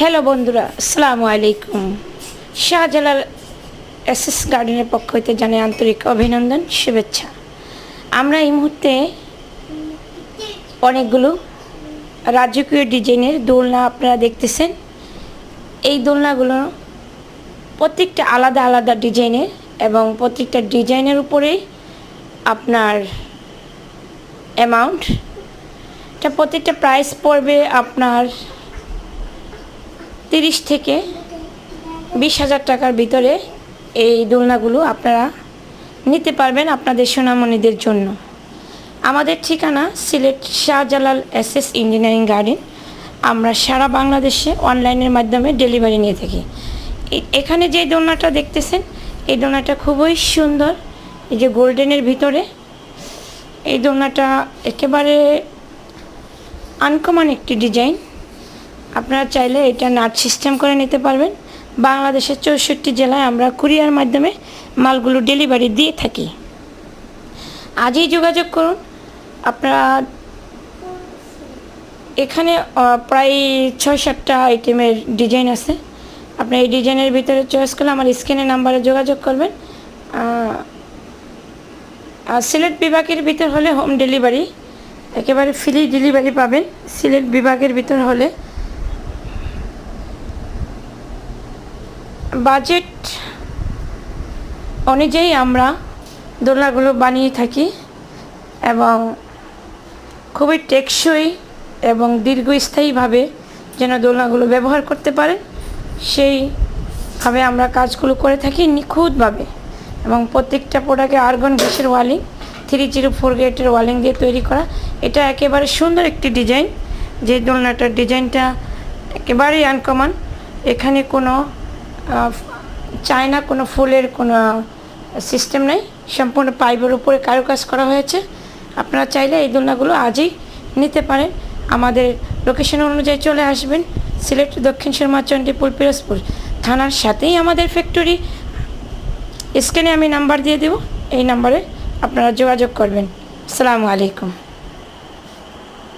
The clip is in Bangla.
হ্যালো বন্ধুরা, আসসালামু আলাইকুম। শাহজালাল এসএস গার্ডেনের পক্ষ হইতে জানাই আন্তরিক অভিনন্দন, শুভেচ্ছা। আমরা এই মুহূর্তে অনেকগুলো রাজকীয় ডিজাইনের দোলনা আপনারা দেখতেছেন। এই দোলনাগুলো প্রত্যেকটা আলাদা আলাদা ডিজাইনের এবং প্রত্যেকটা ডিজাইনের উপরেই আপনার অ্যামাউন্ট, এটা প্রত্যেকটা প্রাইস পড়বে আপনার 30 থেকে 20,000 টাকার ভিতরে। এই দোলনাগুলো আপনারা নিতে পারবেন আপনাদের সোনামণিদের জন্য। আমাদের ঠিকানা Sylhet Shahjalal SS engineering garden. আমরা সারা বাংলাদেশে অনলাইনের মাধ্যমে ডেলিভারি নিয়ে থাকি। এখানে যে দোলনাটা দেখতেছেন, এই দোলনাটা খুবই সুন্দর। এই যে গোল্ডেনের ভিতরে এই দোলনাটা একেবারে আনকমন একটি ডিজাইন। আপনারা চাইলে এটা নাট সিস্টেম করে নিতে পারবেন। বাংলাদেশের 64 জেলায় আমরা কুরিয়ার মাধ্যমে মালগুলো ডেলিভারি দিয়ে থাকি। আজই যোগাযোগ করুন। আপনারা এখানে প্রায় 6-7টা আইটেমের ডিজাইন আছে। আপনার এই ডিজাইনের ভিতরে চয়েস করলে আমার স্ক্রিনের নাম্বারে যোগাযোগ করবেন। সিলেট বিভাগের ভিতর হলে হোম ডেলিভারি, একেবারে ফ্রি ডেলিভারি পাবেন। সিলেট বিভাগের ভিতর হলে বাজেট অনুযায়ী আমরা দোলনাগুলো বানিয়ে থাকি এবং খুবই টেকসই এবং দীর্ঘস্থায়ীভাবে যেন দোলনাগুলো ব্যবহার করতে পারেন সেইভাবে আমরা কাজগুলো করে থাকি নিখুঁতভাবে। এবং প্রত্যেকটা প্রোডাক্টে আর্গন গ্যাসের ওয়ালিং 304 গ্রেডের ওয়ালিং দিয়ে তৈরি করা। এটা একেবারে সুন্দর একটি ডিজাইন। যে দোলনাটার ডিজাইনটা একেবারেই আনকমন। এখানে কোনো চায়না কোনো ফুলের কোনো সিস্টেম নেই, সম্পূর্ণ পাইপের উপরে কারুকাজ করা হয়েছে। আপনারা চাইলে এই দোলনাগুলো আজই নিতে পারেন। আমাদের লোকেশন অনুযায়ী চলে আসবেন। সিলেট দক্ষিণ সুরমা চণ্ডীপুর পিরোজপুর থানার সাথেই আমাদের ফ্যাক্টরি। স্ক্রিনে আমি নাম্বার দিয়ে দেব, এই নাম্বারে আপনারা যোগাযোগ করবেন। আসসালামু আলাইকুম।